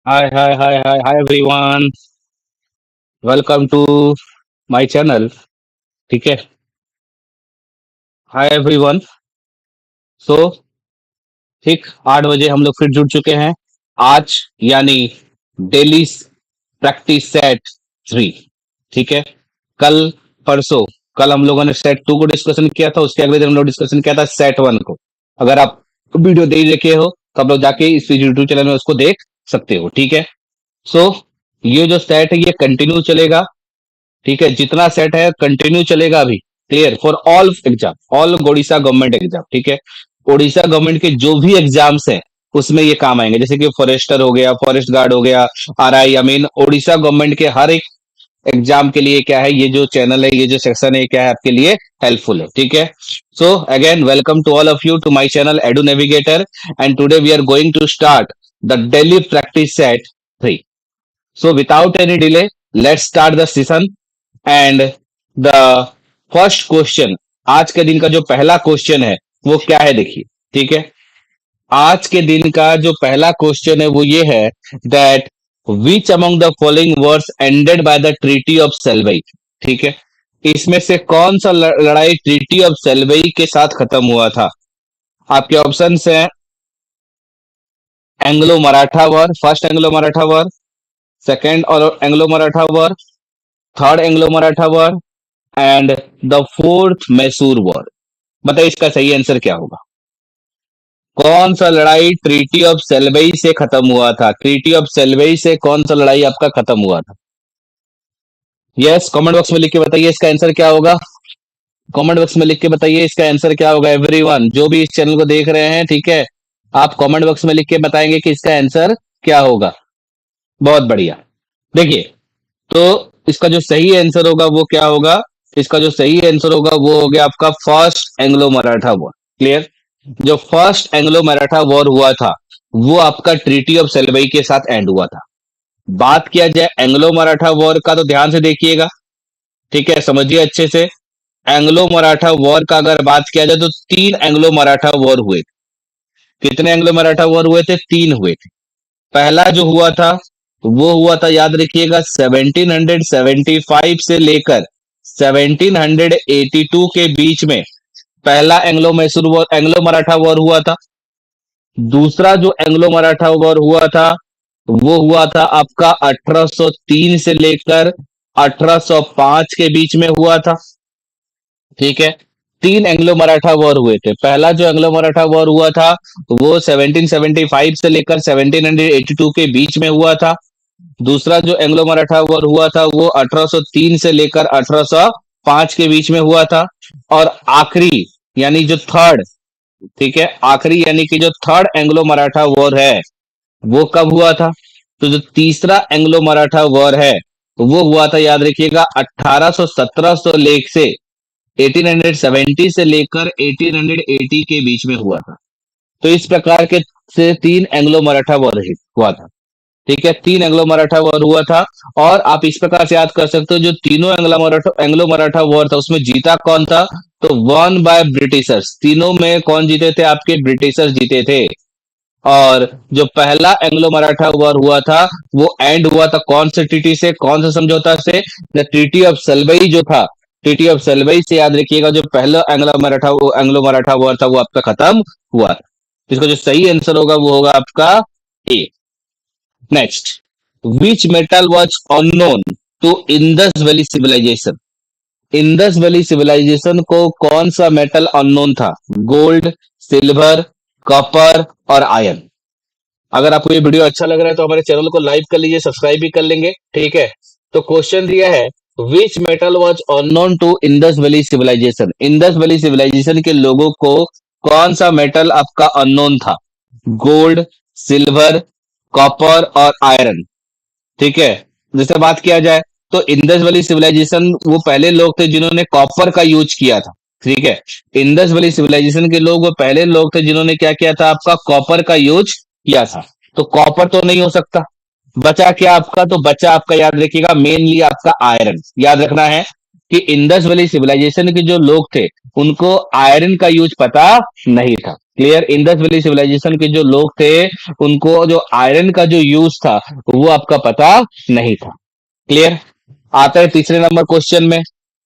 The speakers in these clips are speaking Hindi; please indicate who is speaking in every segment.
Speaker 1: Hi everyone. Welcome to my channel. ठीक है. Hi everyone. So ठीक 8 बजे हम लोग फिर जुड़ चुके हैं. आज यानी डेली प्रैक्टिस सेट 3. ठीक है. कल परसों कल हम लोगों ने सेट 2 को डिस्कशन किया था. उसके अगले दिन हम लोग डिस्कशन किया था सेट 1 को. अगर आप वीडियो दे रखे हो तो आप लोग जाके इस यूट्यूब चैनल में उसको देख सकते हो. ठीक है. सो ये जो सेट है ये कंटिन्यू चलेगा. ठीक है. जितना सेट है कंटिन्यू चलेगा अभी. Clear for all exam, all Odisha government exam. ठीक है. ओडिशा गवर्नमेंट के जो भी एग्जाम्स हैं उसमें ये काम आएंगे. जैसे कि फॉरेस्टर हो गया, फॉरेस्ट गार्ड हो गया, RI, I mean Odisha government के हर एक एग्जाम के लिए क्या है, ये जो चैनल है, ये जो सेक्शन है, क्या है आपके लिए हेल्पफुल है. ठीक है. So again welcome to all of you to my channel Edu Navigator. And today we are going to start the daily practice set 3. So without any delay, let's start the session. And the first question, आज के दिन का जो पहला क्वेश्चन है वो क्या है देखिए. ठीक है. आज के दिन का जो पहला क्वेश्चन है वो ये है that which among the following wars ended by the treaty of Selway. ठीक है. इसमें से कौन सा लड़ाई ट्रीटी ऑफ सेल्वई के साथ खत्म हुआ था. आपके ऑप्शंस हैं Anglo Maratha war, first Anglo Maratha war, second और Anglo Maratha war, third Anglo Maratha war and the fourth Mysore war. बताइए इसका सही आंसर क्या होगा. कौन सा लड़ाई ट्रीटी ऑफ सेल्वई से खत्म हुआ था. ट्रीटी ऑफ सेल्वई से कौन सा लड़ाई आपका खत्म हुआ था. यस, कमेंट बॉक्स में लिख के बताइए इसका आंसर क्या होगा. कमेंट बॉक्स में लिख के बताइए इसका आंसर क्या होगा. एवरीवन जो भी इस चैनल को देख रहे हैं, ठीक है, आप कमेंट बॉक्स में लिख के बताएंगे कि इसका आंसर क्या होगा. बहुत बढ़िया. देखिए, तो इसका जो सही आंसर होगा वो क्या होगा. इसका जो सही आंसर होगा वो हो गया आपका first Anglo Maratha war. Clear. जो फर्स्ट एंग्लो मराठा वॉर हुआ था वो आपका ट्रीटी ऑफ सेल्वई के साथ एंड हुआ था. बात किया जाए एंग्लो मराठा वॉर का तो ध्यान से देखिएगा. ठीक है, समझिए अच्छे से. एंग्लो मराठा वॉर का अगर बात किया जाए तो 3 एंग्लो मराठा वॉर हुए. कितने एंग्लो मराठा वॉर हुए थे. 3 हुए थे. पहला जो हुआ था वो हुआ था, याद रखिएगा, 1775 से लेकर 1782 के बीच में पहला Anglo Mysore war, Anglo Maratha war हुआ था. दूसरा जो एंग्लो मराठा वॉर हुआ था वो हुआ था आपका 1803 से लेकर 1805 के बीच में हुआ था. ठीक है. 3 एंग्लो मराठा वॉर हुए थे. पहला जो एंग्लो मराठा वॉर हुआ था वो 1775 से लेकर 1782 के बीच में हुआ था. दूसरा जो एंग्लो मराठा वॉर हुआ था वो 1803 से लेकर 1805 के बीच में हुआ था. और आखिरी यानी जो थर्ड, ठीक है, आखिरी यानी कि जो थर्ड एंग्लो मराठा वॉर है वो कब हुआ था. तो जो तीसरा एंग्लो मराठा वॉर है वो हुआ था, याद रखिएगा, 1817 लेख से 1870 से लेकर 1880 के बीच में हुआ था. तो इस प्रकार के से 3 एंग्लो मराठा वॉर हुआ था. ठीक है, 3 एंग्लो मराठा वॉर हुआ था. और आप इस प्रकार से याद कर सकते हो, जो तीनों एंग्लो मराठा वॉर था उसमें जीता कौन था. तो वन बाय ब्रिटिशर्स. तीनों में कौन जीते थे. आपके ब्रिटिशर्स जीते थे. और जो पहला एंग्लो मराठा वॉर हुआ था वो एंड हुआ था कौन से ट्रीटी से, कौन से समझौता से. द ट्रीटी ऑफ सेल्वई जो था, ट्रीटी ऑफ सेल्वई से, याद रखिएगा, जो पहला एंग्लो मराठा वॉर था वो आपका खत्म हुआ. इसका जो सही आंसर होगा वो होगा आपका A. Next, which metal was unknown to Indus valley civilization. Indus valley civilization को कौन सा मेटल अननोन था. गोल्ड, सिल्वर, कॉपर और आयरन. अगर आपको ये वीडियो अच्छा लग रहा है तो हमारे चैनल को लाइक कर लीजिए, सब्सक्राइब भी कर लेंगे. ठीक है. तो क्वेश्चन दिया है, which metal was unknown to Indus valley civilization. Indus valley civilization के लोगों को कौन सा मेटल आपका अननोन था. गोल्ड, सिल्वर, कॉपर और आयरन. ठीक है. जैसे बात किया जाए तो इंडस वैली सिविलाइजेशन वो पहले लोग थे जिन्होंने कॉपर का यूज किया था. ठीक है. इंडस वैली सिविलाइजेशन के लोग वो पहले लोग थे जिन्होंने क्या किया था, आपका कॉपर का यूज किया था. तो कॉपर तो नहीं हो सकता. बचा क्या आपका. तो बचा आपका, याद रखिएगा, मेनली आपका आयरन. याद रखना है कि इंडस वैली सिविलाइजेशन के जो लोग थे उनको आयरन का यूज पता नहीं था. क्लियर। इंडस वैली सिविलाइजेशन के जो लोग थे, उनको जो आयरन का जो यूज था वो आपका पता नहीं था। क्लियर। आता है तीसरे नंबर क्वेश्चन में,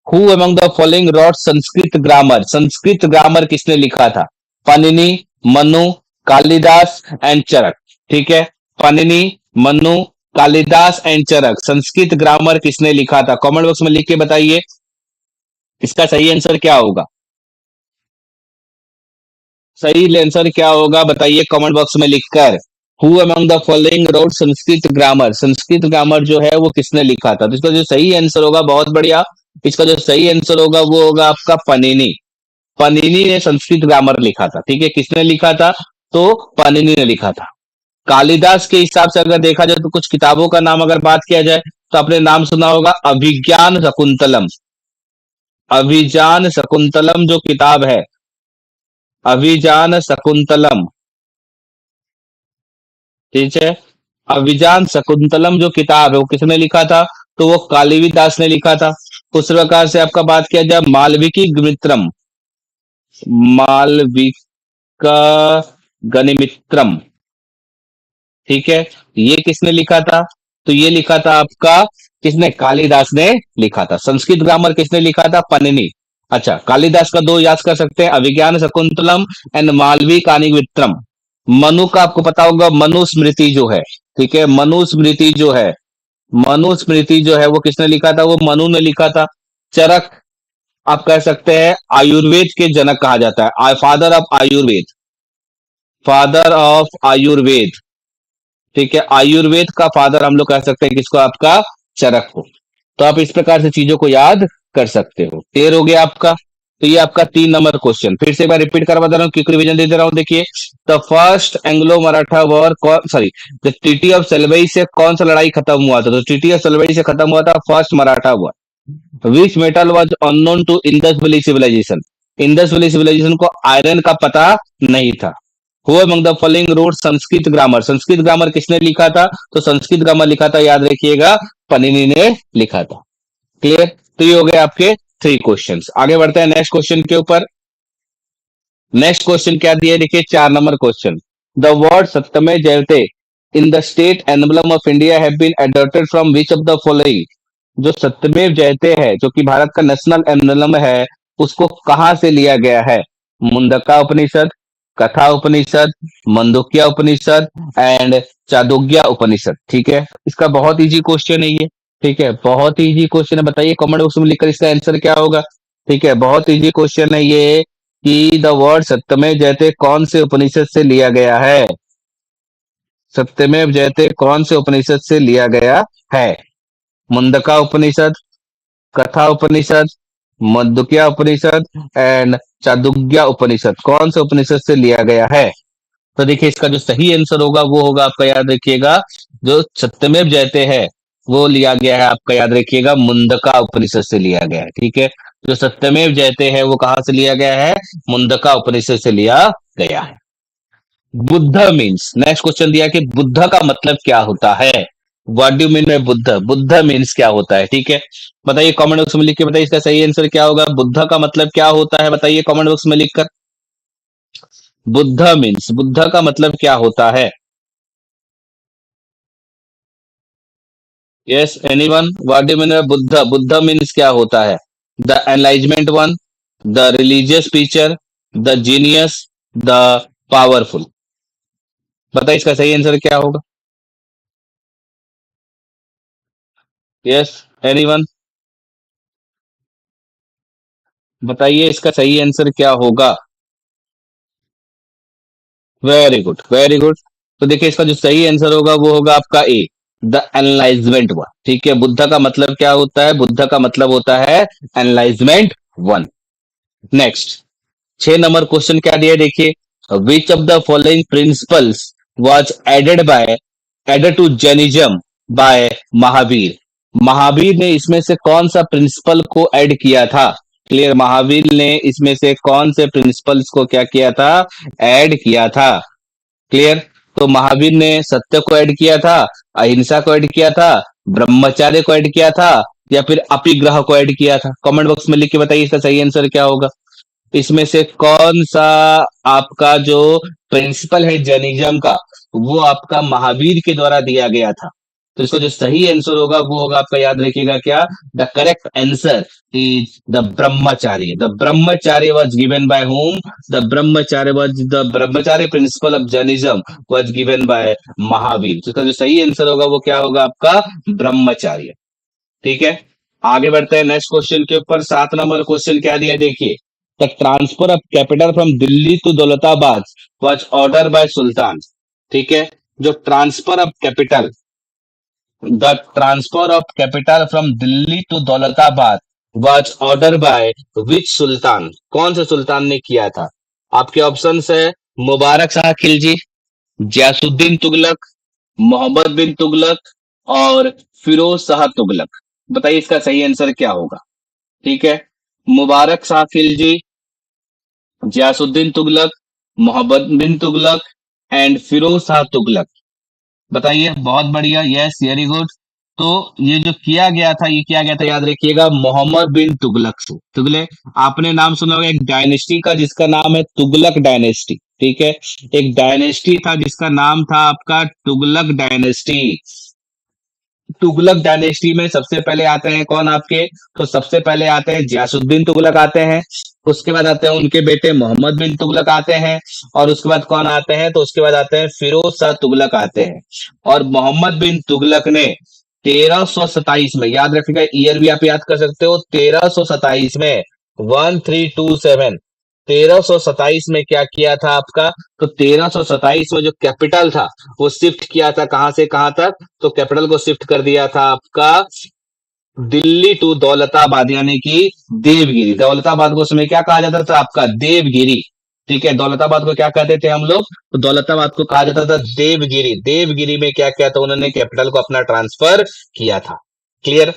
Speaker 1: who among the following wrote Sanskrit grammar? Sanskrit grammar किसने लिखा था? पाणिनि, मनु, कालिदास एंड चरक। ठीक है, पाणिनि, मनु, कालिदास एंड चरक, संस्कृत ग्रामर किसने लिखा था? कमेंट बॉक्स में लिख के बताइए इसका सही आंसर क्या होगा। सही आंसर क्या होगा बताइए कमेंट बॉक्स में लिखकर। Who among the following wrote Sanskrit grammar? Sanskrit grammar जो है वो किसने लिखा था? तो इसका जो सही आंसर होगा, बहुत बढ़िया, इसका जो सही आंसर होगा वो होगा आपका पाणिनि। पाणिनि ने संस्कृत ग्रामर लिखा था। ठीक है, किसने लिखा था? तो पाणिनि ने लिखा था। कालिदास के हिसाब से अगर देखा जाए तो कुछ किताबों का नाम अगर बात किया जाए तो आपने नाम सुना होगा अभिज्ञान शकुंतलम। अभिजान शकुंतलम जो किताब है, अभिजान शकुंतलम, ठीक है, अभिजान शकुंतलम जो किताब है वो किसने लिखा था? तो वो कालिदास ने लिखा था। उस प्रकार से आपका बात किया जाए मालविकी गणिमित्रम, मालविका गणिमित्रम, ठीक है, ये किसने लिखा था? तो ये लिखा था आपका, किसने? कालिदास ने लिखा था। संस्कृत ग्रामर किसने लिखा था? पाणिनि। अच्छा, कालिदास का दो याद कर सकते हैं, अभिज्ञान शकुंतलम एंड मालवी कानिमित्रम। मनु का आपको पता होगा, मनुस्मृति जो है, ठीक है, मनुस्मृति जो है, मनुस्मृति जो है वो किसने लिखा था? वो मनु ने लिखा था। चरक आप कह सकते हैं आयुर्वेद के जनक कहा जाता है, father of Ayurveda, father of Ayurveda, ठीक है, आयुर्वेद का फादर हम लोग कह सकते हैं किसको? आपका चरक को। तो आप इस प्रकार से चीजों को याद कर सकते हो। क्लियर हो गया आपका? तो ये आपका 3 नंबर क्वेश्चन फिर से मैं रिपीट करवा दे रहा हूँ, क्विक रिवीजन दे दे रहा हूँ। देखिए, the first Anglo Maratha war, sorry, the treaty of Salbai से कौन सा लड़ाई खत्म हुआ था? तो ट्रीटी ऑफ सलवई से खत्म हुआ था first Maratha war. Which metal was unknown to Indus valley civilization? Indus valley civilization को आयरन का पता नहीं था। Who among the following wrote Sanskrit grammar? Sanskrit grammar किसने लिखा था? तो संस्कृत ग्रामर लिखा था, याद रखिएगा, पाणिनि ने लिखा था। क्लियर। तो ये हो गए आपके 3 क्वेश्चंस। आगे बढ़ते हैं नेक्स्ट क्वेश्चन के ऊपर। नेक्स्ट क्वेश्चन क्या दिया है देखिए, 4 number question, the word Satyameva Jayate in the state emblem of India have been adopted from which of the following? जो सत्यमेव जयते है, जो कि भारत का नेशनल एम्बलम है, उसको कहां से लिया गया है? मुंडका उपनिषद, कथा उपनिषद, मंदुक्या उपनिषद एंड चादोग्या उपनिषद। ठीक है, इसका बहुत इजी क्वेश्चन है ये। ठीक है, बहुत इजी क्वेश्चन है, बताइए कमेंट बॉक्स में लिखकर इसका आंसर क्या होगा। ठीक है, बहुत इजी क्वेश्चन है ये कि द वर्ड सत्यमेव जयते कौन से उपनिषद से लिया गया है? सत्यमेव जयते कौन से उपनिषद से लिया गया है? मुंडका उपनिषद, कथा उपनिषद, मद्दुक्या उपनिषद एंड चादुग्या उपनिषद, कौन से उपनिषद से लिया गया है? तो देखिए, इसका जो सही आंसर होगा वो होगा आपका, याद रखिएगा, जो सत्यमेव जयते है वो लिया गया है आपका, याद रखिएगा, मुंडका उपनिषद से लिया गया है। ठीक है, जो सत्यमेव जयते है वो कहां से लिया गया है? मुंडका उपनिषद से लिया गया है। बुद्ध मीन्स, नेक्स्ट क्वेश्चन दिया कि बुद्ध का मतलब क्या होता है? What do mean by Buddha? Buddha means क्या होता है? ठीक है, बताइए कमेंट बॉक्स में लिख के बताइए इसका सही आंसर क्या होगा। बुद्ध का मतलब क्या होता है बताइए कमेंट बॉक्स में लिखकर। बुद्ध मीन्स, बुद्ध का मतलब क्या होता है? Yes anyone, what do mean by Buddha? Buddha means क्या होता है? The enlightenment one, the religious teacher, the genius, the powerful. बताइए इसका सही आंसर क्या होगा। यस एनीवन, बताइए इसका सही आंसर क्या होगा। Very good, very good. तो देखिए, इसका जो सही आंसर होगा वो होगा आपका ए, द एनलाइजमेंट वन। ठीक है, बुद्ध का मतलब क्या होता है? बुद्ध का मतलब होता है enlightenment one. Next, 6 number question क्या दिया है देखिए, which of the following principles was added to Jainism by Mahavira? Mahavira ने इसमें से कौन सा प्रिंसिपल को ऐड किया था? क्लियर, महावीर ने इसमें से कौन से प्रिंसिपल्स को क्या किया था? ऐड किया था। क्लियर, तो महावीर ने सत्य को ऐड किया था, अहिंसा को ऐड किया था, ब्रह्मचार्य को ऐड किया था, या फिर अपिग्रह को ऐड किया था? कमेंट बॉक्स में लिख के बताइए इसका सही आंसर क्या होगा। इसमें से कौन सा आपका जो प्रिंसिपल है जैनिज्म का, वो आपका महावीर के द्वारा दिया गया था? तो इसका जो सही आंसर होगा वो होगा आपका, याद रखिएगा क्या, the correct answer is the ब्रह्मचार्य। The ब्रह्मचार्य was given by whom? The ब्रह्मचार्य principle of Jainism was given by Mahavir. तो इसका जो सही आंसर होगा वो क्या होगा आपका, ब्रह्मचार्य। ठीक है, आगे बढ़ते हैं नेक्स्ट क्वेश्चन के ऊपर। 7 नंबर क्वेश्चन क्या दिया देखिए, the transfer of capital from Delhi to Daulatabad was order by sultan. ठीक है, जो transfer of capital, the transfer of capital from Delhi to Daulatabad was order by which sultan, कौन से सुल्तान ने किया था? आपके ऑप्शंस है मुबारक शाह खिलजी, गयासुद्दीन तुगलक, मोहम्मद बिन तुगलक और फिरोज शाह तुगलक। बताइए इसका सही आंसर क्या होगा? ठीक है, मुबारक शाह खिलजी, गयासुद्दीन तुगलक, मोहम्मद बिन तुगलक एंड फिरोज शाह तुगलक। बताइए, बहुत बढ़िया, यस वेरी गुड। तो ये जो किया गया था, ये किया गया था, याद रखिएगा, मोहम्मद बिन तुगलक से। तुगलक, आपने नाम सुना होगा एक डायनेस्टी का जिसका नाम है तुगलक डायनेस्टी। ठीक है, एक डायनेस्टी था जिसका नाम था आपका तुगलक डायनेस्टी। तुगलक डायनेस्टी में सबसे पहले आते हैं कौन आपके, तो सबसे पहले आते हैं गयासुद्दीन तुगलक आते हैं, उसके बाद आते हैं उनके बेटे मोहम्मद बिन तुगलक आते हैं, और उसके बाद कौन आते हैं, तो उसके बाद आते हैं फिरोज शाह तुगलक आते हैं। और मोहम्मद बिन तुगलक ने 1327 में, याद रखिएगा ईयर भी आप याद कर सकते हो, 1327 में, 1327, 1327 में क्या किया था आपका, तो 1327 में जो कैपिटल था वो शिफ्ट किया था कहां से कहां तक, तो कैपिटल को शिफ्ट कर दिया था आपका दिल्ली टू दौलताबाद, यानी कि देवगिरी। दौलताबाद को उस समय क्या कहा जाता था आपका, देवगिरी। ठीक है, दौलताबाद को क्या कहते थे हम लोग, तो दौलताबाद को कहा जाता था देवगिरी। देवगिरी में क्या किया था उन्होंने, कैपिटल को अपना ट्रांसफर किया था। क्लियर।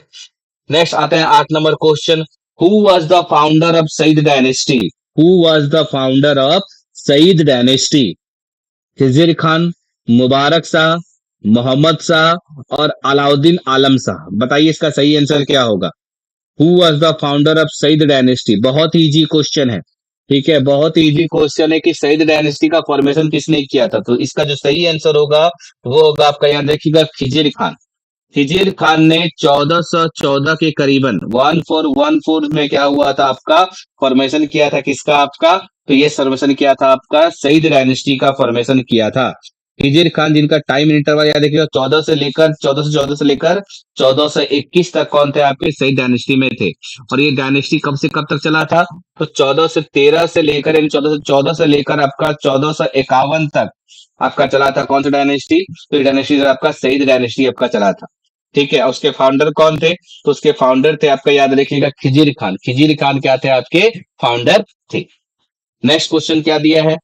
Speaker 1: नेक्स्ट आते हैं 8 number question, who was the founder of Sayyid dynasty? Who was the founder of Sayyid dynasty? Khizr Khan, Mubarak Shah, Muhammad Shah और अलाउद्दीन आलम शाह। बताइए इसका सही आंसर क्या होगा? Who was the founder of Sayyid dynasty? बहुत ही इजी क्वेश्चन है। ठीक है, बहुत ही इजी क्वेश्चन है कि सईद डायनेस्टी का फॉर्मेशन किसने किया था। तो इसका जो सही आंसर होगा वो होगा आपका, याद रखिएगा, खिजिर खान। खिजिर खान ने 1414 के करीबन 1414 में क्या हुआ था आपका, फॉर्मेशन किया था किसका आपका, तो ये फॉर्मेशन किया था आपका सईद डायनेस्टी का फॉर्मेशन किया था। खिजिर खान जिनका टाइम इंटरवल याद रखिएगा 14 से लेकर 1421 तक कौन थे आपके, सईद डायनेस्टी में थे। और ये डायनेस्टी कब से कब तक चला था, तो 1413 से लेकर, यानी 1414 से लेकर आपका 1451 तक आपका चला था कौन सा डायनेस्टी, तो ये डायनेस्टी आपका सईद डायनेस्टी आपका चला था। ठीक है, उसके फाउंडर कौन थे, तो उसके फाउंडर थे आपका, याद रखिएगा, खिजिर खान। खिजिर खान क्या थे आपके, फाउंडर थे। नेक्स्ट क्वेश्चन क्या दिया है,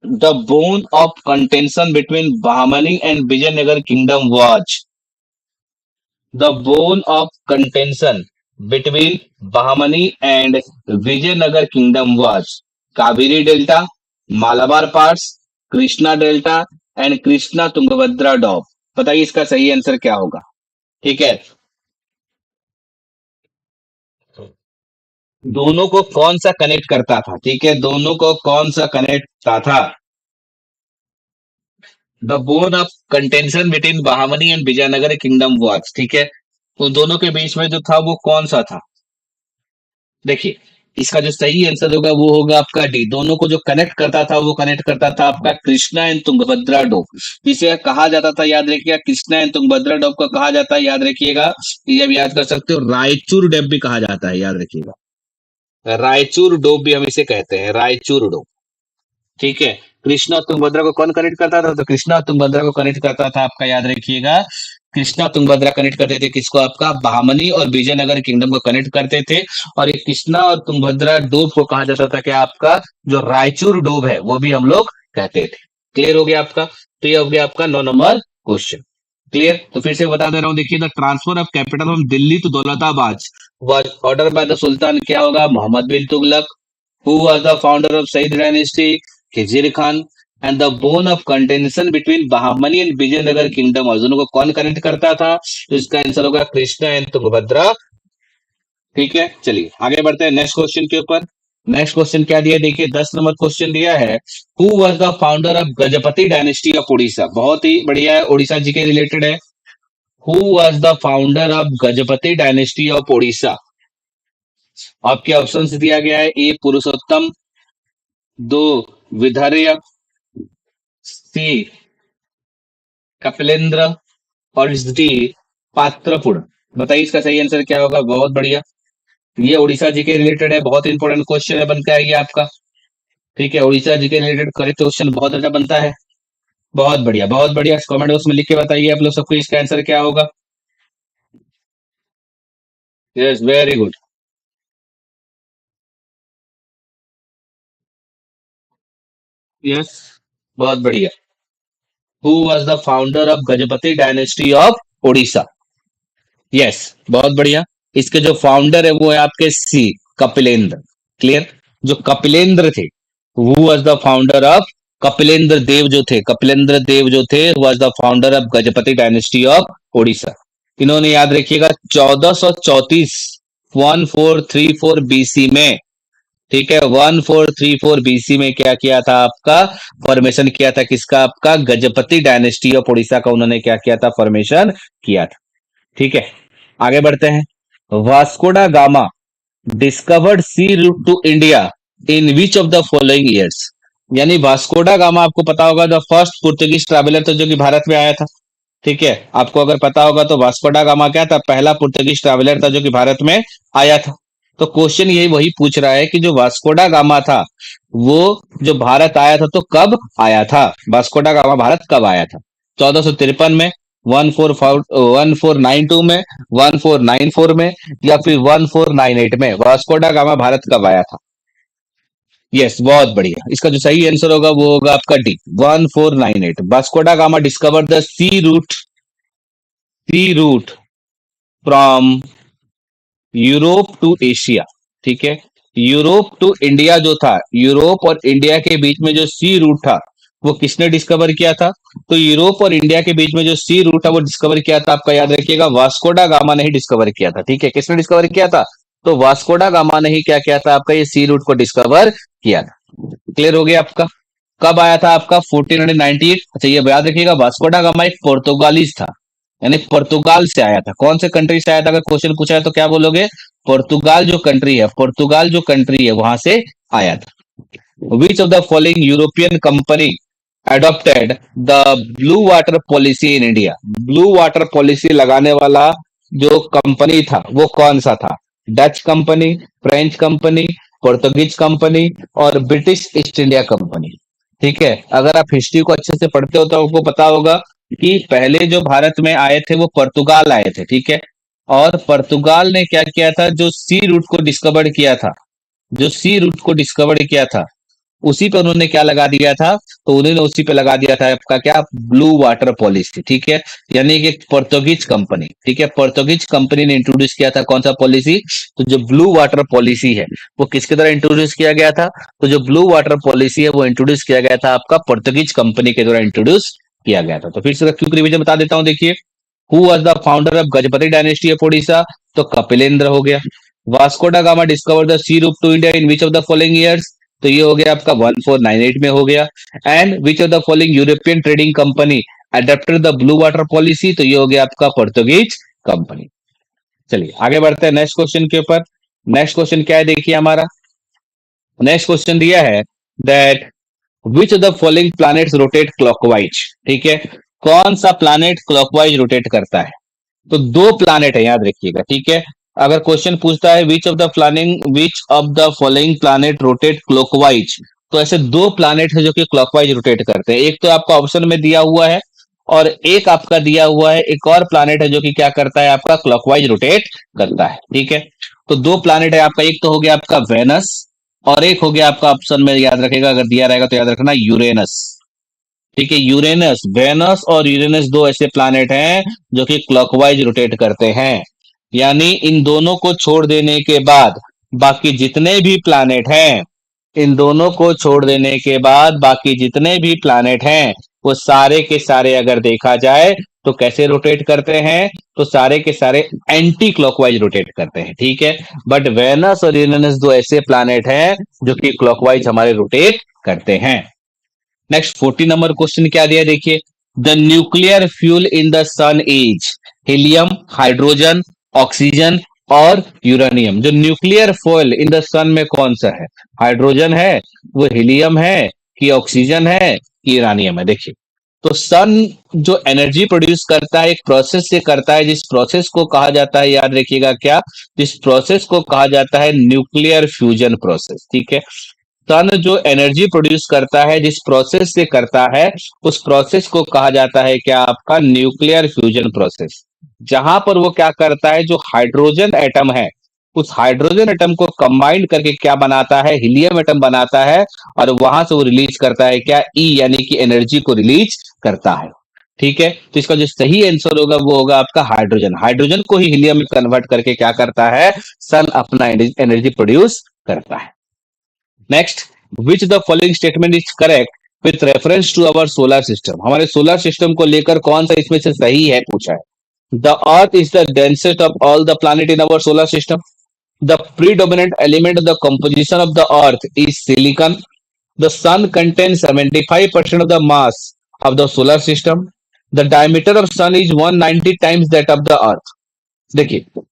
Speaker 1: the bone of contention between Bahmani and Vijayanagar kingdom was. The bone of contention between Bahmani and Vijayanagar kingdom was Kaveri delta, Malabar parts, Krishna delta and Krishna Tungabhadra doab. बताइए इसका सही आंसर क्या होगा? ठीक है, दोनों को कौन सा कनेक्ट करता था, ठीक है, दोनों को कौन सा कनेक्ट करता था? The bone of contention between Bahmani and Vijayanagar kingdom was. ठीक है, तो दोनों के बीच में जो था वो कौन सा था? देखिए, इसका जो सही आंसर होगा वो होगा आपका डी। दोनों को जो कनेक्ट करता था वो कनेक्ट करता था आपका कृष्णा एंड तुंगभद्रा डोब। इसे कहा जाता था, याद रखिएगा, कृष्णा एंड तुंगभद्रा डोब को कहा जाता है, याद रखिएगा, ये अब याद कर सकते हो, रायचूर डैम भी कहा जाता है, याद रखिएगा, रायचूर डोब भी हम इसे कहते हैं, रायचूर डोब। ठीक है, कृष्णा और तुंगभद्रा को कौन कनेक्ट करता था, तो कृष्णा और तुंगभद्रा को कनेक्ट करता था आपका, याद रखिएगा, कृष्णा तुंगभद्रा कनेक्ट करते थे किसको, आपका बहामनी और विजयनगर किंगडम को कनेक्ट करते थे। और ये कृष्णा और तुंगभद्रा डोब को कहा जाता था क्या आपका, जो रायचूर डोब है वो भी हम लोग कहते थे। क्लियर हो गया आपका? तो ये हो गया आपका 9 नंबर क्वेश्चन। क्लियर, तो फिर से बता दे रहा हूँ, देखिए, the transfer of capital from Delhi to Daulatabad was order by the sultan, क्या होगा, Mohammad bin Tughlaq. Who was the founder of Sayyid dynasty, Khizr Khan. And the bone of contention between Bahmani and Vijayanagar kingdom, और दोनों को कौन कनेक्ट करता था, तो इसका आंसर होगा कृष्णा एंड तुंगभद्रा। ठीक है, चलिए आगे बढ़ते हैं नेक्स्ट क्वेश्चन के ऊपर। नेक्स्ट क्वेश्चन क्या दिया देखिए, 10 नंबर क्वेश्चन दिया है, who was the founder of Gajapati dynasty of Orissa. बहुत ही बढ़िया है, उड़ीसा जी के रिलेटेड है। Who was the founder of Gajapati dynasty of Orissa. आपके ऑप्शंस दिया गया है, ए पुरुषोत्तम, दो विदर्य, सी कपिलेंद्र, और डी पात्रपुर। बताइए इसका सही आंसर क्या होगा। बहुत बढ़िया, ये उड़ीसा जी के रिलेटेड है, बहुत इंपॉर्टेंट क्वेश्चन है बनता है ये आपका। ठीक है, उड़ीसा जी के रिलेटेड करेक्ट क्वेश्चन बहुत ज्यादा बनता है। बहुत बढ़िया, बहुत बढ़िया। कमेंट बॉक्स में लिख के बताइए आप लोग सबको इसका आंसर क्या होगा। Yes, very good. यस, बहुत बढ़िया। Who was the founder of Gajapati dynasty of Orissa. Yes, बहुत बढ़िया। इसके जो फाउंडर है वो है आपके सी कपिलेंद्र। क्लियर, जो कपिलेंद्र थे, who was the founder of, Kapilendra Dev जो थे, कपिलेंद्र देव जो थे was the founder of Gajapati dynasty of Orissa. इन्होंने याद रखिएगा 1434, 1434 बीसी में, ठीक है, 1434 बीसी में क्या किया था आपका, फॉर्मेशन किया था किसका, आपका गजपति डायनेस्टी ऑफ उड़ीसा का उन्होंने क्या किया था, फॉर्मेशन किया था। ठीक है, आगे बढ़ते हैं। Vasco da Gama discovered sea route to India in which of the following years. यानी वास्कोडा गामा आपको पता होगा द फर्स्ट पुर्तगीज ट्रैवलर था जो कि भारत में आया था। ठीक है, आपको अगर पता होगा तो वास्कोडा गामा क्या था, पहला पुर्तगीज ट्रैवलर था जो कि भारत में आया था। तो क्वेश्चन यही वही पूछ रहा है कि जो वास्कोडा गामा था वो जो भारत आया था तो कब आया था, वास्कोडा गामा भारत कब आया था। 1453 में, 1492 में, 1494 में, या फिर 1498 में वास्कोडा गामा भारत कब आया था। यस, बहुत बढ़िया। इसका जो सही आंसर होगा वो होगा आपका D 1498। Vasco da Gama discover the sea route from Europe to Asia. ठीक है, यूरोप टू इंडिया जो था, यूरोप और इंडिया के बीच में जो सी रूट था वो किसने डिस्कवर किया था। तो यूरोप और इंडिया के बीच में जो सी रूट था वो डिस्कवर किया था, आपका याद रखिएगा, वास्कोडा गामा ने ही डिस्कवर किया था। ठीक है, किसने डिस्कवर किया था, तो वास्कोडा गामा ने ही क्या किया था, आपका ये सी रूट को डिस्कवर किया था। क्लियर हो गया आपका। कब आया था आपका, 1498। अच्छा, ये याद रखिएगा, वास्कोडा गामा एक पुर्तगालीज था, यानी पुर्तगाल से आया था। कौन से कंट्री से आया था, अगर क्वेश्चन पूछा है तो क्या बोलोगे, पुर्तगाल जो कंट्री है, पुर्तगाल जो कंट्री है वहां से आया था। विच of the following European company adopted the blue water policy in India. Blue water policy लगाने वाला जो कंपनी था वो कौन सा था, Dutch company, French company, Portuguese company, और ब्रिटिश ईस्ट इंडिया कंपनी। ठीक है, अगर आप हिस्ट्री को अच्छे से पढ़ते हो तो आपको पता होगा कि पहले जो भारत में आए थे वो पुर्तगाल आए थे। ठीक है, और पुर्तगाल ने क्या किया था, जो सी रूट को डिस्कवर किया था, जो सी रूट को डिस्कवर किया था उसी पे उन्होंने क्या लगा दिया था, तो उन्होंने उसी पे लगा दिया था आपका क्या, ब्लू वाटर पॉलिसी। ठीक है, यानी कि पुर्तगीज कंपनी, ठीक है, पुर्तगीज कंपनी ने इंट्रोड्यूस किया था कौन सा पॉलिसी, तो जो ब्लू वाटर पॉलिसी है वो किसके द्वारा इंट्रोड्यूस किया गया था, तो जो ब्लू वाटर पॉलिसी है वो इंट्रोड्यूस किया गया था आपका पुर्तगीज कंपनी के द्वारा इंट्रोड्यूस किया गया था। तो फिर से क्विक रिवीजन बता देता हूं, देखिए, who was the founder of Gajapati dynasty of Odisha, तो कपिलेंद्र हो गया। Vasco da Gama discover the sea route to India in which of the following years, तो ये हो गया आपका 1498 में हो गया। And which of the following European trading company adopted the blue water policy, तो ये हो गया आपका पुर्तगीज कंपनी। चलिए आगे बढ़ते हैं नेक्स्ट क्वेश्चन के ऊपर। नेक्स्ट क्वेश्चन क्या है देखिए हमारा, नेक्स्ट क्वेश्चन दिया है that which of the following planets rotate clockwise. ठीक है, कौन सा प्लैनेट क्लॉकवाइज रोटेट करता है, तो दो प्लैनेट है याद रखिएगा। ठीक है, अगर क्वेश्चन पूछता है विच of the following planet rotate clockwise, तो ऐसे दो प्लैनेट है जो कि क्लॉकवाइज रोटेट करते हैं। एक तो आपका ऑप्शन में दिया हुआ है और एक आपका दिया हुआ है एक और प्लैनेट है जो कि क्या करता है, आपका क्लॉकवाइज रोटेट करता है। ठीक है, तो दो प्लैनेट है आपका, एक तो हो गया आपका वेनस और एक हो गया आपका, ऑप्शन में याद रखेगा अगर दिया रहेगा तो याद रखना, यूरेनस। ठीक है, यूरेनस, वेनस और यूरेनस दो ऐसे प्लैनेट हैं जो कि क्लॉकवाइज रोटेट करते हैं। यानी इन दोनों को छोड़ देने के बाद बाकी जितने भी प्लैनेट हैं, इन दोनों को छोड़ देने के बाद बाकी जितने भी प्लैनेट हैं वो सारे के सारे अगर देखा जाए तो कैसे रोटेट करते हैं? तो सारे के सारे एंटी क्लॉकवाइज रोटेट करते हैं, ठीक है। बट वेनस और यूरेनस दो ऐसे प्लैनेट हैं जो कि क्लॉकवाइज हमारे रोटेट करते हैं। नेक्स्ट 40 नंबर क्वेश्चन क्या दिया देखिए, the nuclear fuel in the sun is helium, hydrogen, oxygen और यूरेनियम। जो nuclear fuel in the sun में कौन सा है? हाइड्रोजन है, वो हीलियम है, कि ऑक्सीजन है, कि यूरेनियम है? देखिए, तो सन जो एनर्जी प्रोड्यूस करता है एक प्रोसेस से करता है, जिस प्रोसेस को कहा जाता है, याद रखिएगा क्या, जिस प्रोसेस को कहा जाता है न्यूक्लियर फ्यूजन प्रोसेस, ठीक है। सन जो एनर्जी प्रोड्यूस करता है जिस प्रोसेस से करता है, उस प्रोसेस को कहा जाता है क्या? आपका न्यूक्लियर फ्यूजन प्रोसेस। जहां पर वो क्या करता है, जो हाइड्रोजन एटम है, उस हाइड्रोजन एटम को कंबाइन करके क्या बनाता है? हीलियम एटम बनाता है, और वहां से वो रिलीज करता है क्या? ई, यानी कि एनर्जी को रिलीज करता है, ठीक है। तो इसका जो सही आंसर होगा वो होगा आपका हाइड्रोजन। हाइड्रोजन को ही हीलियम में कन्वर्ट करके क्या करता है? सन अपना एनर्जी प्रोड्यूस करता है। Next, which the following statement is correct with reference to our solar system. हमारे सोलर सिस्टम को लेकर कौन सा इसमें से सही है, पूछा है। The earth is the densest of all the planet in our solar system. The predominant element of the composition of the earth is silicon. The sun contains 75% of the mass of the solar system. The diameter of sun is 190 times that of the earth. देखिए,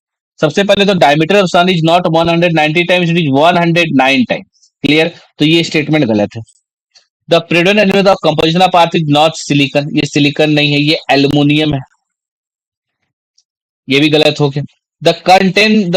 Speaker 1: सबसे पहले तो diameter of sun is not 190 times, it is 109 times. Clear? तो ये स्टेटमेंट गलत है। The predominant element of composition of earth is not silicon, ये सिलिकन नहीं है, ये एल्युमिनियम है, ये भी गलत हो गया। The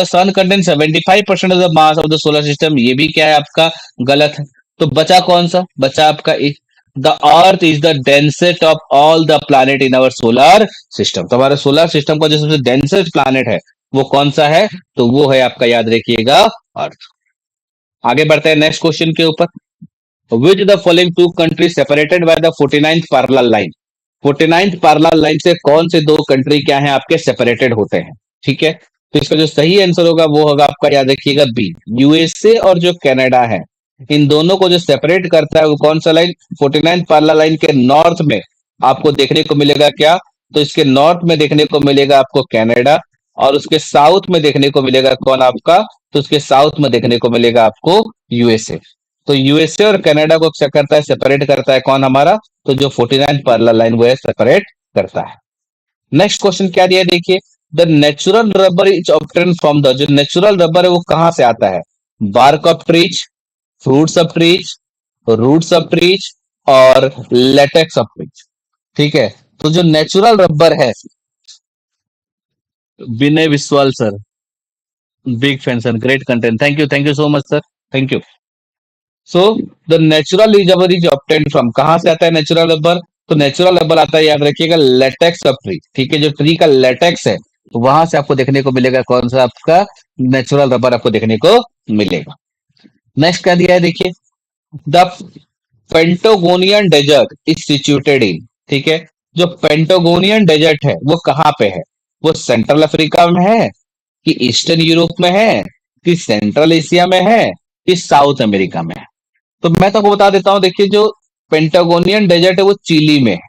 Speaker 1: sun contain 75% of the mass of the solar system, ये भी क्या है आपका? गलत है। तो बचा कौन सा? बचा आपका एक, the earth is the densest of all the planet in our solar system. तो हमारे सोलर सिस्टम का जो सबसे डेंसेस्ट प्लैनेट है वो कौन सा है? तो वो है आपका, याद रखिएगा, अर्थ। आगे बढ़ते हैं नेक्स्ट क्वेश्चन के ऊपर। Which the following two country separated by the 49th parallel line. 49th parallel line से कौन से दो कंट्री क्या है आपके सेपरेटेड होते हैं, ठीक है। तो इसका जो सही आंसर होगा वो होगा आपका, याद रखिएगा, बी, यूएसए और जो कनाडा है, इन दोनों को जो सेपरेट करता है वो कौन सा लाइन? 49th पैरेलल लाइन के नॉर्थ में आपको देखने को मिलेगा क्या? तो इसके नॉर्थ में देखने को मिलेगा आपको कनाडा, और उसके साउथ में देखने को मिलेगा कौन आपका? तो उसके साउथ में देखने को मिलेगा आपको यूएसए। तो यूएसए और कनाडा को क्या करता है? सेपरेट करता है कौन हमारा? तो जो 49th पैरेलल लाइन वो है सेपरेट करता है। नेक्स्ट क्वेश्चन क्या दिया देखिए, the natural rubber is obtain from the, जो नेचुरल रबर है वो कहां से आता है? Bark of trees, fruits of trees, roots of trees और लेटेक्स ऑफ ट्रीज, ठीक है। तो जो नेचुरल रबर है, Vinay Vishwal sir, big fan sir, great content, thank you so much sir, thank you. So the natural rubber is obtain from, कहां से आता है नेचुरल रबर? तो नेचुरल रबर आता है, याद रखिएगा, लेटेक्स ऑफ ट्री, ठीक है। जो ट्री का लेटेक्स है तो वहां से आपको देखने को मिलेगा कौन सा आपका? नेचुरल रबर आपको देखने को मिलेगा। नेक्स्ट क्या दिया है देखिए, the Patagonian desert is situated in, ठीक है। जो पेंटागोनियन डेजर्ट है वो कहाँ पे है? वो सेंट्रल अफ्रीका में है, कि ईस्टर्न यूरोप में है, कि सेंट्रल एशिया में है, कि साउथ अमेरिका में है? तो मैं तो आपको बता देता हूं, देखिए, जो पेंटागोनियन डेजर्ट है वो चिली में है,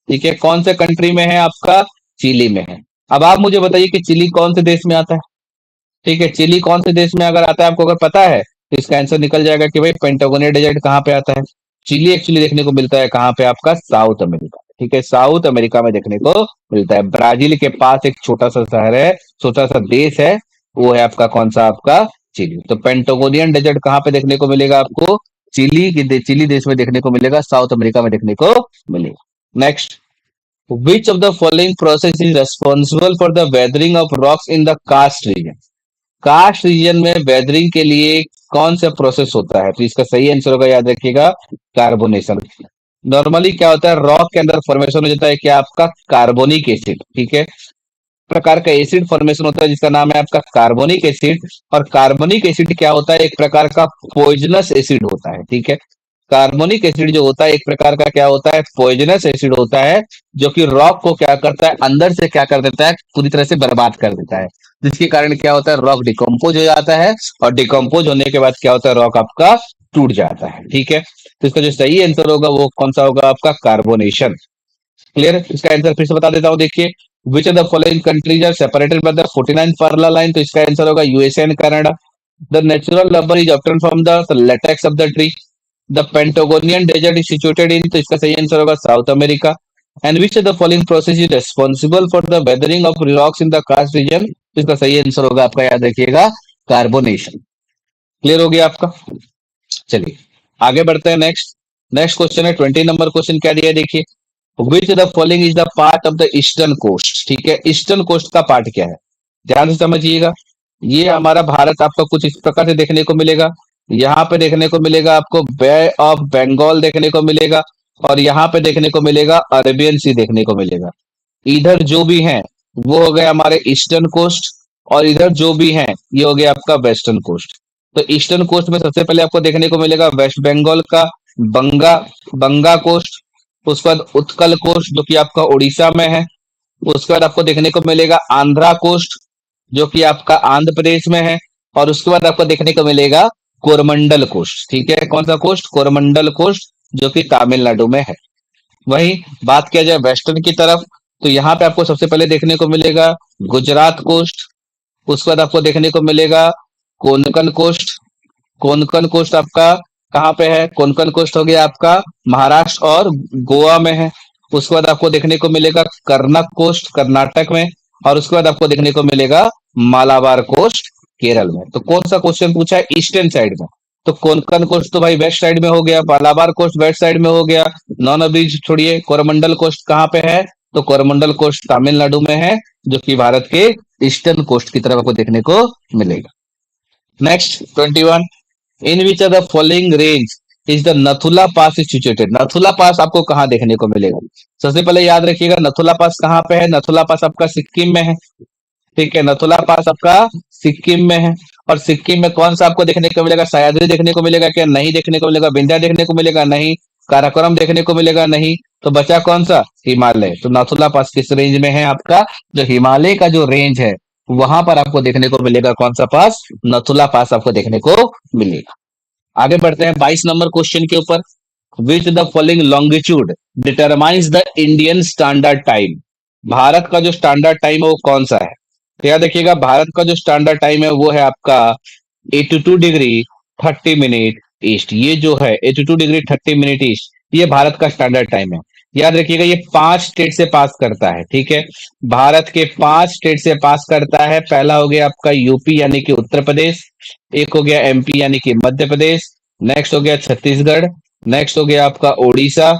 Speaker 1: ठीक है। कौन से कंट्री में है आपका? चिली में है। अब आप मुझे बताइए कि चिली कौन से देश में आता है, ठीक है। चिली कौन से देश में अगर आता है, आपको अगर पता है तो इसका आंसर निकल जाएगा कि भाई पेंटागोनियन डेजर्ट कहाँ पे आता है। चिली एक्चुअली देखने को मिलता है कहाँ पे आपका? साउथ अमेरिका, ठीक है, साउथ अमेरिका में देखने को मिलता है। ब्राजील के पास एक छोटा सा शहर है, छोटा सा देश है, वो है आपका कौन सा? आपका चिली। तो पेंटागोनियन डेजर्ट कहाँ पे देखने को मिलेगा आपको? चिली देश में देखने को मिलेगा, साउथ अमेरिका में देखने को मिलेगा। Next, which of the following process is responsible for the weathering of rocks in the karst region. Karst region में वेदरिंग के लिए कौन सा प्रोसेस होता है? तो इसका सही आंसर होगा, याद रखिएगा, कार्बोनेशन। नॉर्मली क्या होता है, रॉक के अंदर फॉर्मेशन हो जाता है क्या आपका? कार्बोनिक एसिड, ठीक है, प्रकार का एसिड फॉर्मेशन होता है जिसका नाम है आपका कार्बोनिक एसिड। और कार्बोनिक एसिड क्या होता है? एक प्रकार का पॉइजनस एसिड होता है, ठीक है। कार्बोनिक एसिड जो होता है एक प्रकार का क्या होता है? पॉइजनस एसिड होता है, जो कि रॉक को क्या करता है? अंदर से क्या कर देता है? पूरी तरह से बर्बाद कर देता है, जिसके कारण क्या होता है? रॉक डिकम्पोज हो जाता है, और डिकम्पोज होने के बाद क्या होता है? रॉक आपका टूट जाता है, ठीक है। तो इसका जो सही आंसर होगा वो कौन सा होगा आपका? कार्बोनेशन। क्लियर? इसका आंसर फिर से बता देता हूं, देखिए, which of the following countries are separated by the 49 parallel line, तो इसका आंसर होगा USA and Canada. The natural rubber is obtain from the latex of the tree. The Patagonian desert is situated in, तो इसका सही आंसर होगा South America. And which of the following process is responsible for the weathering of rocks in the karst region, तो इसका सही आंसर होगा आपका, याद रखिएगा, कार्बोनेशन। क्लियर हो गया आपका? चलिए आगे बढ़ते हैं। नेक्स्ट नेक्स्ट क्वेश्चन है 20 नंबर क्वेश्चन, क्या दिया है देखिए, which the following is the part of the eastern coast. ठीक है, ईस्टर्न कोस्ट का पार्ट क्या है, ध्यान से समझिएगा। ये हमारा भारत आपका कुछ इस प्रकार से देखने को मिलेगा। यहाँ पे देखने को मिलेगा आपको बे ऑफ बंगाल देखने को मिलेगा, और यहाँ पे देखने को मिलेगा अरेबियन सी देखने को मिलेगा। इधर जो भी है वो हो गया हमारे ईस्टर्न कोस्ट, और इधर जो भी है ये हो गया आपका वेस्टर्न कोस्ट। तो ईस्टर्न कोस्ट में सबसे पहले आपको देखने को मिलेगा वेस्ट बंगाल का बंगा बंगा कोस्ट, उसके बाद उत्कल कोस्ट जो कि आपका उड़ीसा में है, उसके बाद आपको देखने को मिलेगा आंध्रा कोस्ट जो कि आपका आंध्र प्रदेश में है, और उसके बाद आपको देखने को मिलेगा कोरमंडल कोस्ट। ठीक है, कौन सा कोस्ट? कोरमंडल कोस्ट जो कि तमिलनाडु में है। वहीं बात किया जाए वेस्टर्न की तरफ, तो यहाँ पे आपको सबसे पहले देखने को मिलेगा गुजरात कोस्ट, उसके बाद आपको देखने को मिलेगा कोंकण कोस्ट। कोंकण कोस्ट आपका कहाँ पे है? कोंकण कोस्ट हो गया आपका महाराष्ट्र और गोवा में है। उसके बाद आपको देखने को मिलेगा कर्नक कोस्ट कर्नाटक में, और उसके बाद आपको देखने को मिलेगा मालाबार कोस्ट केरल में। तो कौन सा क्वेश्चन पूछा है? ईस्टर्न साइड में। तो कोंकण कोस्ट तो भाई वेस्ट साइड में हो गया, मालाबार कोस्ट वेस्ट साइड में हो गया, नॉन ऑफ दीज छोड़िए। कोरमंडल कोस्ट कहाँ पे है? तो कोरमंडल कोस्ट तमिलनाडु में है, जो कि भारत के ईस्टर्न कोस्ट की तरफ आपको देखने को मिलेगा। Next 21, in which of the following range is the Nathu La pass is situated. Nathu La pass आपको कहाँ देखने को मिलेगा? सबसे पहले याद रखिएगा नथुला पास कहाँ पे है। नथुला पास आपका सिक्किम में है। ठीक है, नथुला पास आपका सिक्किम में है, और सिक्किम में कौन सा आपको देखने को मिलेगा? सह्याद्री देखने को मिलेगा क्या? नहीं देखने को मिलेगा। विंध्या देखने को मिलेगा? नहीं। काराकोरम देखने को मिलेगा? नहीं। तो बचा कौन सा? हिमालय। तो नथुला पास किस रेंज में है आपका? जो हिमालय का जो रेंज है वहां पर आपको देखने को मिलेगा कौन सा पास? नथुला पास आपको देखने को मिलेगा। आगे बढ़ते हैं 22 नंबर क्वेश्चन के ऊपर, which the following longitude determines the Indian standard time. Bharat का जो स्टैंडर्ड टाइम है वो कौन सा है? तो याद देखिएगा भारत का जो स्टैंडर्ड टाइम है वो है आपका 82 डिग्री 30 मिनट ईस्ट। ये जो है 82 डिग्री 30 मिनट ईस्ट, ये भारत का स्टैंडर्ड टाइम है। याद रखिएगा ये 5 स्टेट से पास करता है। ठीक है, भारत के 5 स्टेट से पास करता है। पहला हो गया आपका यूपी यानी कि उत्तर प्रदेश, एक हो गया एमपी यानी कि मध्य प्रदेश, नेक्स्ट हो गया छत्तीसगढ़, नेक्स्ट हो गया आपका ओडिशा,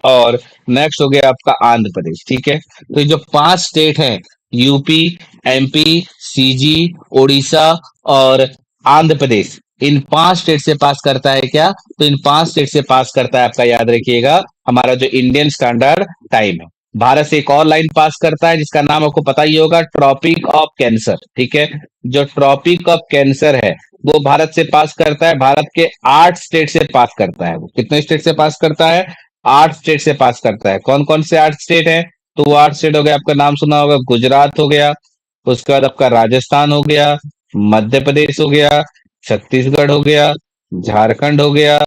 Speaker 1: और नेक्स्ट हो गया आपका आंध्र प्रदेश। ठीक है, तो ये जो 5 स्टेट हैं यूपी, एमपी, सीजी, ओडिशा और आंध्र प्रदेश, इन 5 स्टेट से पास करता है क्या? तो इन 5 स्टेट से पास करता है आपका, याद रखिएगा, हमारा जो इंडियन स्टैंडर्ड टाइम है। भारत से एक और लाइन पास करता है जिसका नाम आपको पता ही होगा, ट्रॉपिक ऑफ कैंसर। ठीक है, जो ट्रॉपिक ऑफ कैंसर है वो भारत से पास करता है। भारत के 8 स्टेट से पास करता है। वो कितने स्टेट से पास करता है? 8 स्टेट से पास करता है। कौन कौन से 8 स्टेट है? तो वो 8 स्टेट हो गया, आपका नाम सुना होगा, गुजरात हो गया, उसके बाद आपका राजस्थान हो गया, मध्य प्रदेश हो गया, छत्तीसगढ़ हो गया, झारखंड हो गया,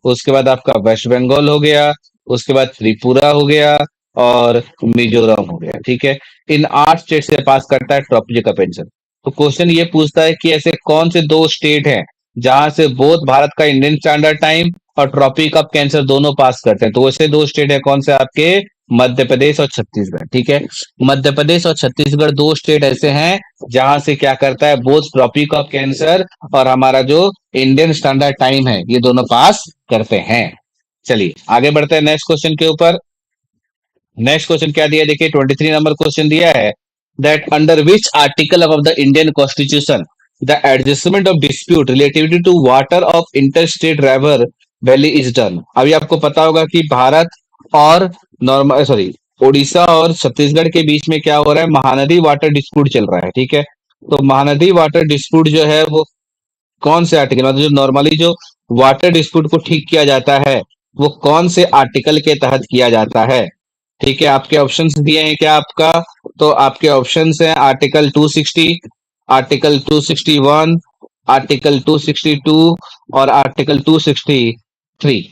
Speaker 1: उसके बाद आपका वेस्ट बंगाल हो गया, उसके बाद त्रिपुरा हो गया, और मिजोरम हो गया। ठीक है, इन 8 स्टेट से पास करता है ट्रॉपिक ऑफ कैंसर। तो क्वेश्चन ये पूछता है कि ऐसे कौन से 2 स्टेट हैं जहां से बोथ भारत का इंडियन स्टैंडर्ड टाइम और ट्रॉपिक ऑफ कैंसर दोनों पास करते हैं। तो वैसे 2 स्टेट है कौन से आपके? मध्य प्रदेश और छत्तीसगढ़। ठीक है, मध्य प्रदेश और छत्तीसगढ़ 2 स्टेट ऐसे हैं जहां से क्या करता है? बोथ ट्रॉपिक ऑफ कैंसर और हमारा जो इंडियन स्टैंडर्ड टाइम है ये दोनों पास करते हैं। चलिए आगे बढ़ते हैं नेक्स्ट क्वेश्चन के ऊपर। नेक्स्ट क्वेश्चन क्या दिया है देखिए, 23 नंबर क्वेश्चन दिया है, that under which article of the Indian constitution the adjustment of dispute relativity to water of interstate river valley is done. अभी आपको पता होगा कि भारत और नॉर्मल सॉरी उड़ीसा और छत्तीसगढ़ के बीच में क्या हो रहा है? महानदी वाटर डिस्प्यूट चल रहा है। ठीक है, तो महानदी वाटर डिस्प्यूट जो है वो कौन से आर्टिकल, मतलब जो नॉर्मली जो वाटर डिस्प्यूट को ठीक किया जाता है वो कौन से आर्टिकल के तहत किया जाता है? ठीक है, आपके ऑप्शंस दिए हैं क्या आपका? तो आपके ऑप्शंस हैं आर्टिकल 260, आर्टिकल 261, आर्टिकल 262 और आर्टिकल 263।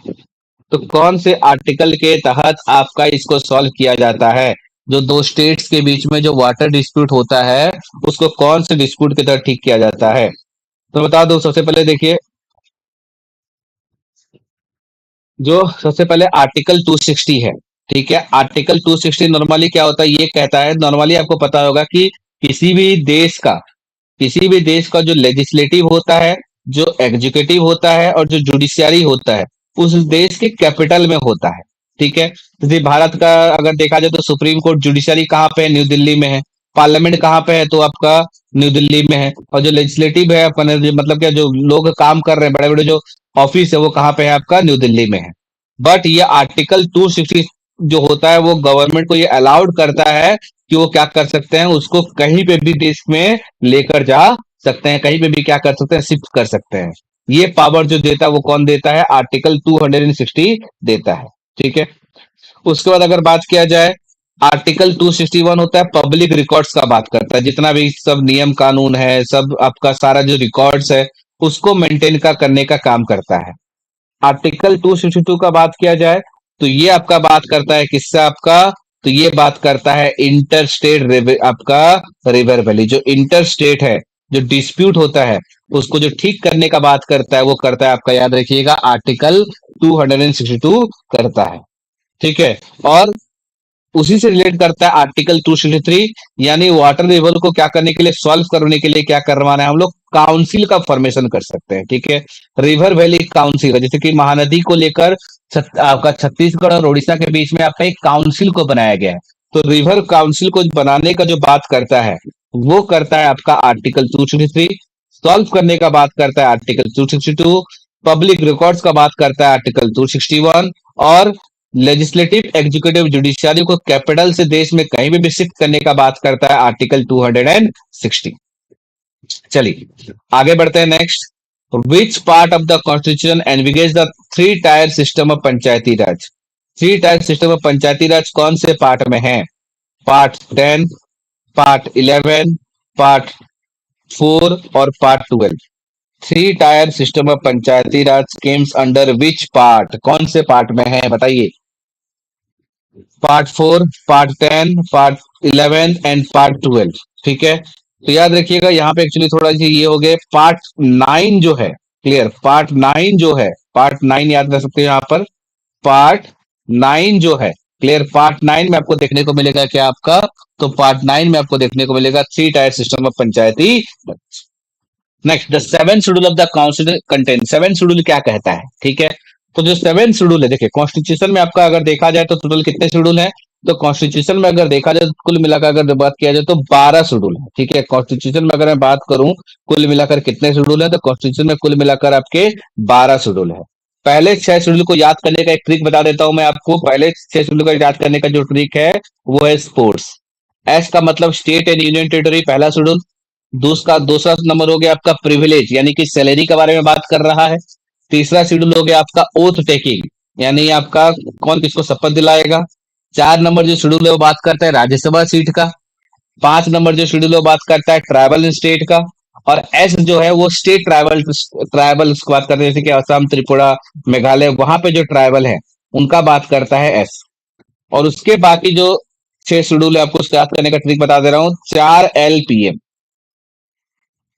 Speaker 1: तो कौन से आर्टिकल के तहत आपका इसको सॉल्व किया जाता है? जो दो स्टेट्स के बीच में जो वाटर डिस्प्यूट होता है, उसको कौन से डिस्प्यूट के तहत ठीक किया जाता है? तो बता दो, सबसे पहले देखिए, जो सबसे पहले आर्टिकल 260 है। ठीक है, आर्टिकल 260 नॉर्मली क्या होता है, ये कहता है, नॉर्मली आपको पता होगा कि किसी भी देश का किसी भी देश का जो लेजिस्लेटिव होता है, जो एग्जीक्यूटिव होता है और जो जुडिशियरी होता है, उस देश के कैपिटल में होता है। ठीक है, जैसे भारत का अगर देखा जाए तो सुप्रीम कोर्ट, जुडिशियरी कहाँ पे है? न्यू दिल्ली में है। पार्लियामेंट कहाँ पे है? तो आपका न्यू दिल्ली में है। और जो लेजिस्लेटिव है अपने मतलब क्या, जो लोग काम कर रहे हैं, बड़े बड़े जो ऑफिस है, वो कहाँ पे है? आपका न्यू दिल्ली में है। बट ये आर्टिकल 260 जो होता है, वो गवर्नमेंट को ये अलाउड करता है कि वो क्या कर सकते हैं, उसको कहीं पे भी देश में लेकर जा सकते हैं, कहीं पे भी क्या कर सकते हैं, शिफ्ट कर सकते हैं। ये पावर जो देता है वो कौन देता है? आर्टिकल 260 देता है। ठीक है, उसके बाद अगर बात किया जाए, आर्टिकल 261 होता है पब्लिक रिकॉर्ड्स का बात करता है, जितना भी सब नियम कानून है, सब आपका सारा जो रिकॉर्ड्स है, उसको मेंटेन का करने का काम करता है। आर्टिकल 262 का बात किया जाए, तो ये आपका बात करता है किससे? आपका, तो ये बात करता है इंटर स्टेट आपका रिवर वैली, जो इंटर स्टेट है, जो डिस्प्यूट होता है, उसको जो ठीक करने का बात करता है, वो करता है आपका, याद रखिएगा, आर्टिकल 262 करता है। ठीक है, और उसी से रिलेट करता है आर्टिकल 263, यानी वाटर लेवल को क्या करने के लिए, सॉल्व करने के लिए क्या करवाना है, हम लोग काउंसिल का फॉर्मेशन कर सकते हैं। ठीक है, रिवर वैली काउंसिल का, जैसे कि महानदी को लेकर आपका छत्तीसगढ़ और उड़ीसा के बीच में आपका एक काउंसिल को बनाया गया है। तो रिवर काउंसिल को बनाने का जो बात करता है, वो करता है आपका आर्टिकल 263। सॉल्व करने का बात करता है आर्टिकल 262। पब्लिक रिकॉर्ड्स का बात करता है आर्टिकल 261। और लेजिस्लेटिव एग्जीक्यूटिव जुडिशियरी को कैपिटल से देश में कहीं भी शिफ्ट करने का बात करता है आर्टिकल 260। चलिए आगे बढ़ते हैं। Next, which part of the constitution envisages the three tier system of panchayati raj? Three tier system of panchayati raj कौन से पार्ट में है? पार्ट 10, पार्ट 11, पार्ट 4 और part 12। Three tier system of panchayati Raj schemes under which part? कौन से पार्ट में है बताइए? Part 4, part 10, part 11 and part 12। ठीक है, तो याद रखिएगा, यहाँ पे एक्चुअली थोड़ा सी ये हो गए, पार्ट 9 जो है, क्लियर, पार्ट 9 जो है, पार्ट 9 याद रख सकते हैं यहाँ पर। पार्ट 9 जो है, क्लियर, पार्ट 9 में आपको देखने को मिलेगा क्या आपका? तो पार्ट 9 में आपको देखने को मिलेगा three tier system of Panchayati. Next, the seven schedule of the council contain, seven schedule क्या कहता है? ठीक है, तो जो सेवन शेड्यूल है, देखिए कॉन्स्टिट्यूशन में आपका अगर देखा जाए तो टोटल कितने शेड्यूल है? तो कॉन्स्टिट्यूशन में अगर देखा जाए तो कुल मिलाकर अगर बात किया जाए तो 12 शेड्यूल है। ठीक है, कॉन्स्टिट्यूशन में अगर मैं बात करूं कुल मिलाकर कितने शेड्यूल है, तो कॉन्स्टिट्यूशन में कुल मिलाकर आपके 12 शेड्यूल है। पहले 6 शेड्यूल को याद करने का एक ट्रिक बता देता हूं मैं आपको। पहले 6 शेड्यूल को याद करने का जो ट्रिक है, वो है स्पोर्ट्स। एस का मतलब स्टेट एंड यूनियन टेरिटरी, पहला शेड्यूल। दूसरा नंबर हो गया आपका प्रिविलेज, यानी कि सैलरी के बारे में बात कर रहा है। तीसरा शेड्यूल हो गया आपका ओथ टेकिंग, यानी आपका कौन किसको शपथ दिलाएगा। 4 नंबर जो शेड्यूल है वो बात करता है राज्यसभा सीट का। 5 नंबर जो शेड्यूल है वो बात करता है ट्राइबल स्टेट का। और एस जो है वो स्टेट ट्राइबल ट्राइबल की बात करते हैं, जैसे कि असम, त्रिपुरा, मेघालय, वहां पे जो ट्राइबल है उनका बात करता है एस। और उसके बाकी जो 6 शेड्यूल है, आपको उसको याद करने का ट्रिक बता दे रहा हूँ। 4 LPM,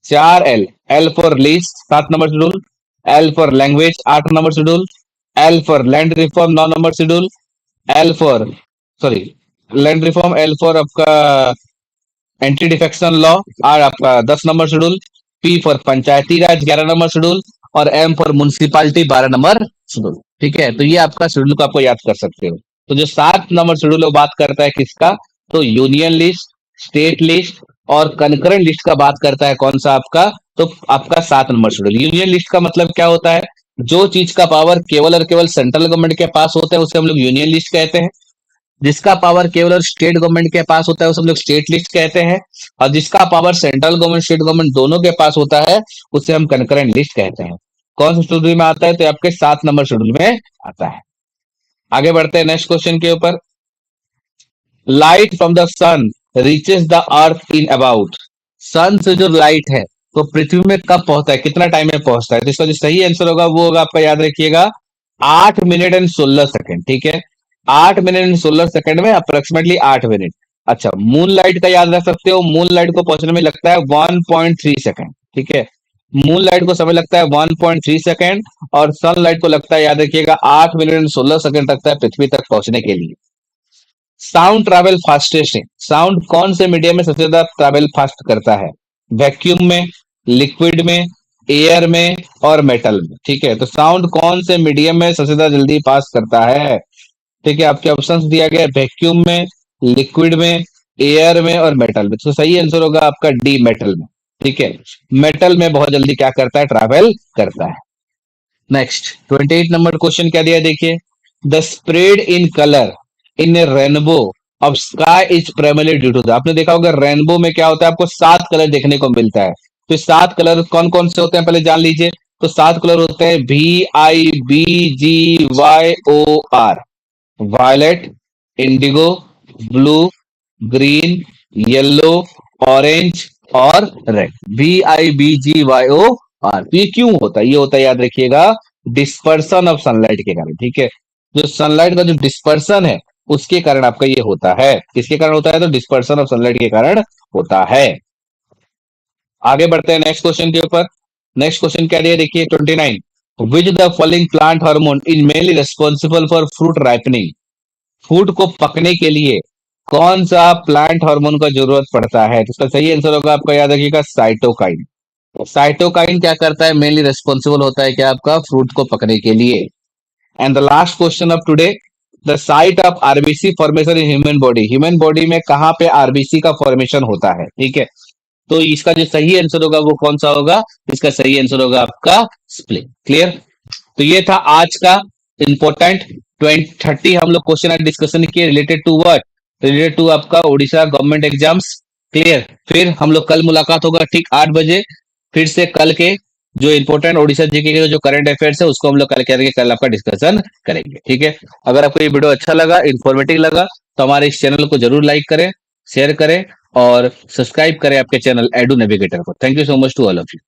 Speaker 1: 4 L, L for list 7 number schedule, L for language 8 number schedule, L for land reform 9 number schedule, L for sorry land reform, L for आपका एंटी डिफेक्शन लॉ और आपका 10 number schedule, P for Panchayati Raj 11 number schedule, और M for municipality 12 number schedule. ठीक है, तो ये आपका शेड्यूल को आपको याद कर सकते हो। तो जो 7 नंबर शेड्यूल है वो बात करता है किसका? तो यूनियन लिस्ट, स्टेट लिस्ट और कंकरेंट लिस्ट का बात करता है कौन सा आपका? तो आपका 7 नंबर शेड्यूल। यूनियन लिस्ट का मतलब क्या होता है? जो चीज का पावर केवल और केवल सेंट्रल गवर्नमेंट के पास होता है उसे हम लोग यूनियन लिस्ट कहते हैं। जिसका पावर केवल और स्टेट गवर्नमेंट के पास होता है उसे हम लोग स्टेट लिस्ट कहते हैं। और जिसका power central government state government दोनों के पास होता है उसे हम कंकरेंट लिस्ट कहते हैं। कौन सा शेड्यूल में आता है? तो आपके 7 नंबर शेड्यूल में आता है। आगे बढ़ते हैं नेक्स्ट क्वेश्चन के ऊपर। Light from the sun reaches the earth in about, सन से जो लाइट है तो पृथ्वी में कब पहुंचता है, कितना टाइम में पहुंचता है? तो इसका जो सही आंसर होगा वो होगा आपका, याद रखिएगा, 8 मिनट एंड 16 सेकंड, ठीक है। 8 मिनट एंड 16 सेकंड में अप्रोक्सीमेटली 8 मिनट। अच्छा, मून लाइट का याद रख सकते हो, मून लाइट को पहुंचने में लगता है 1.3 सेकंड, ठीक है। मून लाइट को समय लगता है 1.3 सेकंड, और सनलाइट को लगता है, याद रखिएगा, 8 मिनट एंड 16 सेकंड लगता है पृथ्वी तक पहुंचने के लिए। साउंड ट्रैवल फास्टेस्ट है, साउंड कौन से मीडियम में सबसे ज्यादा ट्रैवल फास्ट करता है? वैक्यूम में, लिक्विड में, एयर में और मेटल में, ठीक है। तो साउंड कौन से मीडियम में सबसे ज्यादा जल्दी पास करता है? ठीक है, आपके ऑप्शंस दिया गया है, वैक्यूम में, लिक्विड में, एयर में और मेटल में। तो सही आंसर होगा आपका डी, मेटल में, ठीक है। मेटल में बहुत जल्दी क्या करता है? ट्रैवल करता है। नेक्स्ट 28 नंबर क्वेश्चन क्या दिया है, देखिए। The spread in colour in a rainbow of sky is primarily due to the, आपने देखा होगा रेनबो में क्या होता है, आपको 7 कलर देखने को मिलता है। तो 7 कलर कौन कौन से होते हैं पहले जान लीजिए। तो 7 कलर होते हैं VIBGYOR, violet, indigo, blue, green, yellow, orange और रेड। VIBGYOR। तो ये क्यों होता है? ये होता है, याद रखिएगा, डिस्पर्सन ऑफ सनलाइट के कारण, ठीक है। जो सनलाइट का जो डिस्पर्सन है उसके कारण आपका ये होता है। किसके कारण होता है? तो डिस्पर्सन ऑफ सनलाइट के कारण होता है। आगे बढ़ते हैं नेक्स्ट क्वेश्चन के ऊपर। नेक्स्ट क्वेश्चन क्या दिया, देखिए 29। विच the following plant hormone is mainly responsible for fruit ripening, food को पकने के लिए कौन सा प्लांट हार्मोन का जरूरत पड़ता है? तो इसका सही आंसर होगा आपका, याद रखिएगा, साइटोकाइन। साइटोकाइन क्या करता है? मेनली रिस्पॉन्सिबल होता है क्या आपका? फ्रूट को पकने के लिए। And the last question of today, the site of RBC formation in human body, human body में कहां पे आरबीसी का फॉर्मेशन होता है, ठीक है। तो इसका जो सही आंसर होगा वो कौन सा होगा? इसका सही आंसर होगा आपका स्प्लीन। क्लियर? तो ये था आज का इंपॉर्टेंट 2030 हम लोग क्वेश्चन डिस्कशन किए, related to what? Related to आपका उड़ीसा गवर्नमेंट एग्जाम्स। क्लियर? फिर हम लोग कल मुलाकात होगा ठीक 8 बजे, फिर से कल के जो इंपॉर्टेंट ओडिशा जीके के जो करंट अफेयर्स है उसको हम लोग कल करके कल आपका डिस्कशन करेंगे, ठीक है। अगर आपको ये वीडियो अच्छा लगा, इंफॉर्मेटिव लगा, तो हमारे इस चैनल को जरूर लाइक करें, शेयर करें और सब्सक्राइब करें आपके चैनल एडू नेविगेटर को। Thank you so much to all of you.